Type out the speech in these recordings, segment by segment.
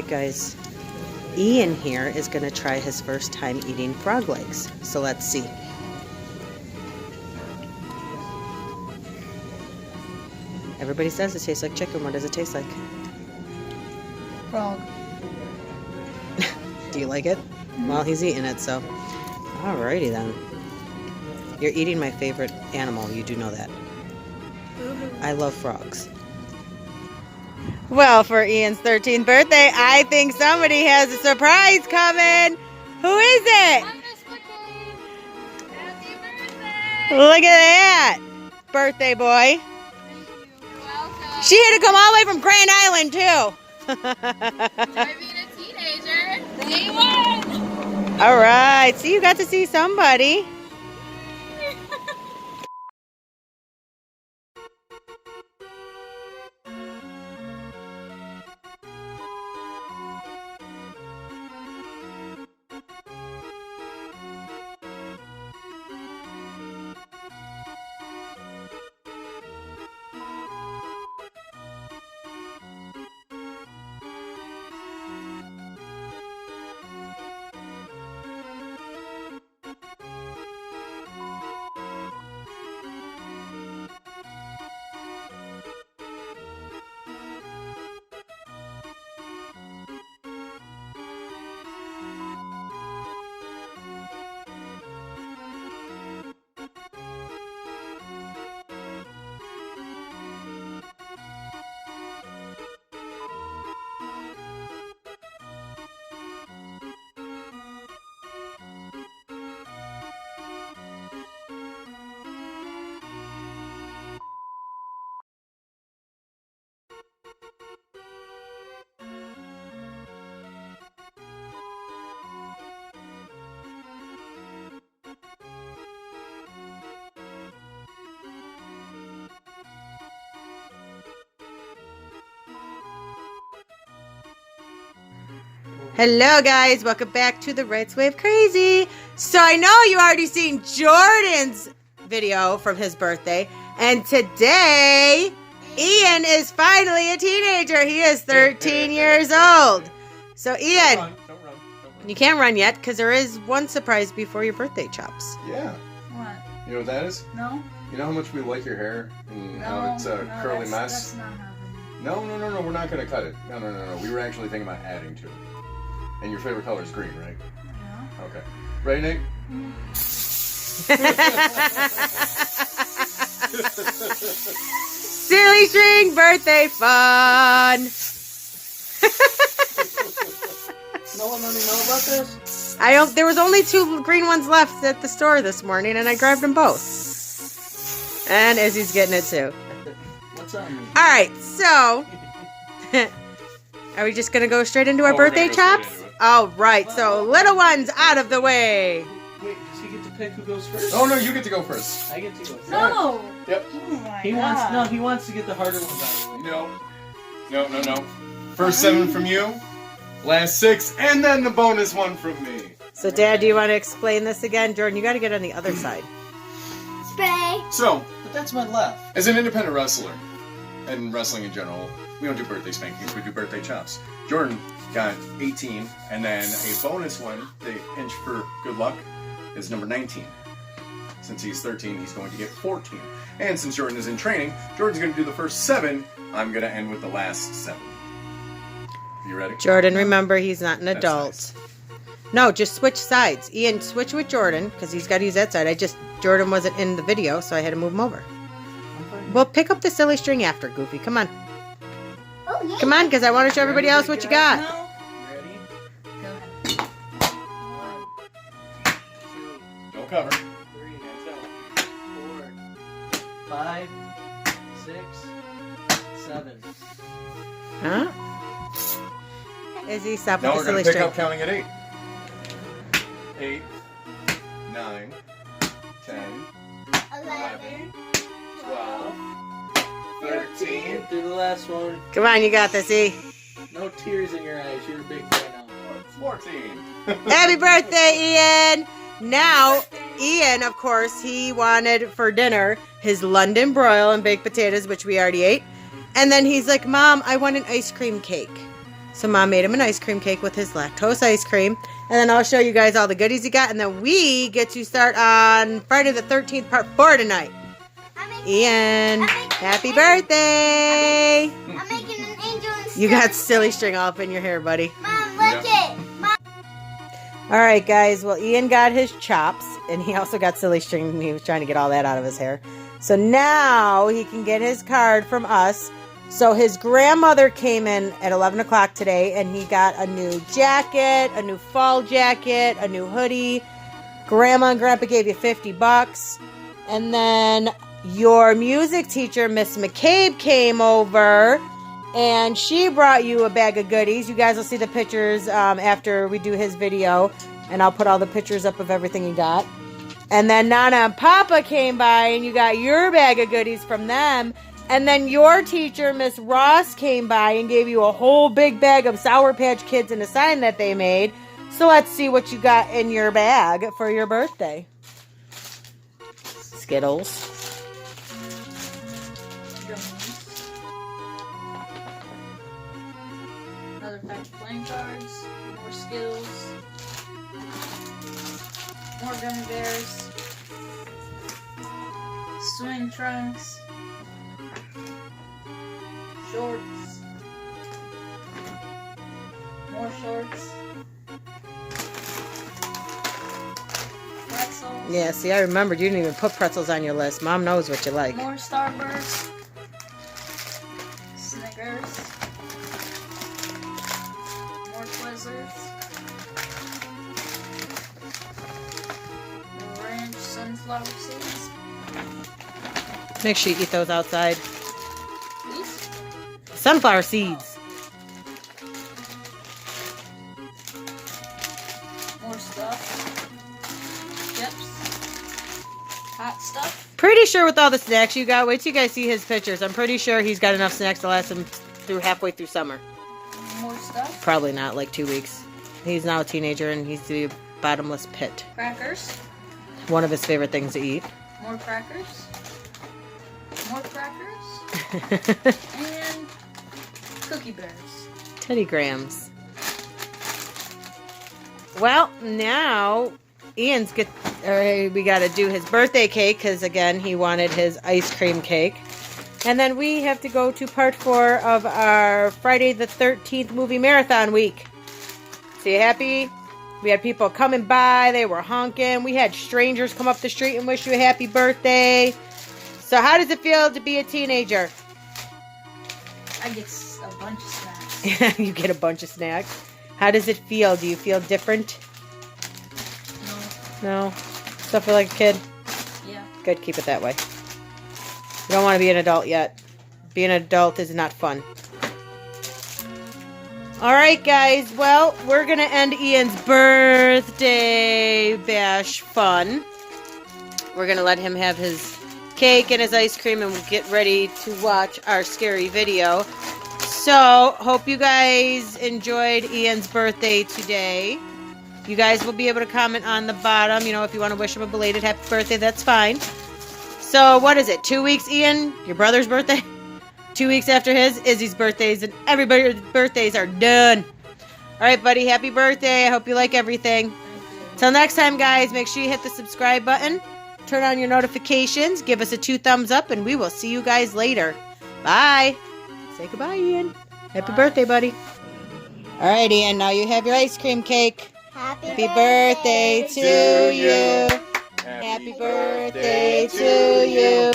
Guys, Ian here is going to try his first time eating frog legs. So let's see. Everybody says it tastes like chicken. What does it taste like? Frog. Do you like it? Well, he's eating it, so. Alrighty then. You're eating my favorite animal. You do know that. I love frogs. Well, for Ian's 13th birthday, I think somebody has a surprise coming. Who is it? Happy birthday! Look at that. Birthday boy. You're welcome. She had to come all the way from Grand Island, too. Enjoy being a teenager. Day one! All right. See, you got to see somebody. Hello guys, welcome back to the Wrights Wave Crazy. So I know you already seen Jordan's video from his birthday, and today Ian is finally a teenager. He is 13 years old. So Ian, Don't run. you can't run yet because there is one surprise before your birthday chops. Yeah. What? You know what that is? No? You know how much we like your hair and No. how it's a curly that's, mess? That's not happening. No, we're not going to cut it. No. We were actually thinking about adding to it. And your favorite color is green, right? Yeah. Okay. Ready, Nate? Silly string birthday fun. No one already know about this? There was only 2 green ones left at the store this morning, and I grabbed them both. And Izzy's getting it too. What's on me? All right, so are we just gonna go straight into our Oh, we're birthday gonna go straight chops? into it. All right, so little ones out of the way. Wait, does he get to pick who goes first? Oh, no, you get to go first. I get to go first. No! Yep. Oh my He wants to get the harder ones out of the way. No. First 7 from you, last 6, and then the bonus 1 from me. So, Dad, do you want to explain this again? Jordan, you got to get on the other side. Spray! So, But that's my left. as an independent wrestler, and wrestling in general, we don't do birthday spankings, we do birthday chops. Jordan got 18, and then a bonus one, the inch for good luck, is number 19. Since he's 13, he's going to get 14. And since Jordan is in training, Jordan's going to do the first 7. I'm going to end with the last 7. You ready? Jordan, remember, he's not an That's adult. nice. No, just switch sides. Ian, switch with Jordan, because he's got to use that side. Jordan wasn't in the video, so I had to move him over. Well, pick up the silly string after, Goofy. Come on. Oh, yeah. Come on, because I want to show everybody else what you got. No. You ready? Go ahead. 1, 2, Don't cover. 3, 4, 5, 6, 7. Huh? Izzy, stop Now with we're the going silly to pick string. up counting at 8. 8, 9, 10, 11. 12, 13. Get through the last one. Come on, you got this, E. No tears in your eyes. You're a big boy now. 14. Happy birthday, Ian! Now, Ian, of course, he wanted for dinner his London broil and baked potatoes, which we already ate. And then he's like, Mom, I want an ice cream cake. So Mom made him an ice cream cake with his lactose ice cream. And then I'll show you guys all the goodies he got. And then we get to start on Friday the 13th, part 4 tonight. Ian, happy birthday! I'm making an angel and You got silly string all up in your hair, buddy. Mom, look it. Mom. All right, guys. Well, Ian got his chops, and he also got silly string. He was trying to get all that out of his hair. So now he can get his card from us. So his grandmother came in at 11 o'clock today, and he got a new jacket, a new fall jacket, a new hoodie. Grandma and Grandpa gave you $50. And then your music teacher, Miss McCabe, came over, and she brought you a bag of goodies. You guys will see the pictures after we do his video, and I'll put all the pictures up of everything you got. And then Nana and Papa came by, and you got your bag of goodies from them. And then your teacher, Miss Ross, came by and gave you a whole big bag of Sour Patch Kids and a sign that they made. So let's see what you got in your bag for your birthday. Skittles. Another pack of playing cards, more Skittles, more gummy bears, swing trunks, shorts, more shorts, pretzels, Yeah, see, I remembered you didn't even put pretzels on your list. Mom knows what you like. more Starburst, Snickers, more Twizzlers, more ranch sunflower seeds. Make sure you eat those outside. These? Sunflower seeds. More stuff. Chips. Hot stuff. Pretty sure with all the snacks you got, wait till you guys see his pictures. I'm pretty sure he's got enough snacks to last him through halfway through summer. More stuff. Probably not, like 2 weeks. He's now a teenager and he's the bottomless pit. Crackers. One of his favorite things to eat. More crackers. More crackers. And cookie bears. Teddy Grahams. Well, now Ian's we got to do his birthday cake because, again, he wanted his ice cream cake. And then we have to go to part 4 of our Friday the 13th movie marathon week. So you happy? We had people coming by. They were honking. We had strangers come up the street and wish you a happy birthday. So how does it feel to be a teenager? I get a bunch of snacks. You get a bunch of snacks. How does it feel? Do you feel different? No? Still feel like a kid? Yeah. Good, keep it that way. You don't want to be an adult yet. Being an adult is not fun. Alright guys, well, we're going to end Ian's birthday bash fun. We're going to let him have his cake and his ice cream and we'll get ready to watch our scary video. So, hope you guys enjoyed Ian's birthday today. You guys will be able to comment on the bottom. You know, if you want to wish him a belated happy birthday, that's fine. So, what is it? 2 weeks, Ian? Your brother's birthday? 2 weeks after his, Izzy's birthdays, and everybody's birthdays are done. All right, buddy, happy birthday. I hope you like everything. Till next time, guys, make sure you hit the subscribe button. Turn on your notifications. Give us a 2 thumbs up, and we will see you guys later. Bye. Say goodbye, Ian. Happy birthday, buddy. All right, Ian, now you have your ice cream cake. Happy birthday to you. Happy birthday to you.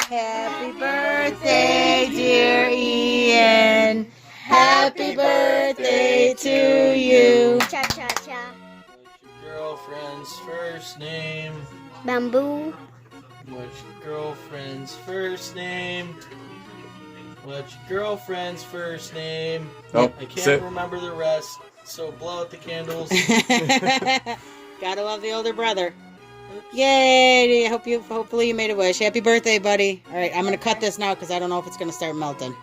Happy birthday, dear Ian. Happy birthday to you. Cha cha cha. What's your girlfriend's first name? Bamboo. What's your girlfriend's first name? What's your girlfriend's first name? Oh, I can't remember the rest, so blow out the candles. Gotta love the older brother. Yay! Hopefully you made a wish. Happy birthday, buddy. All right, I'm gonna cut this now because I don't know if it's gonna start melting.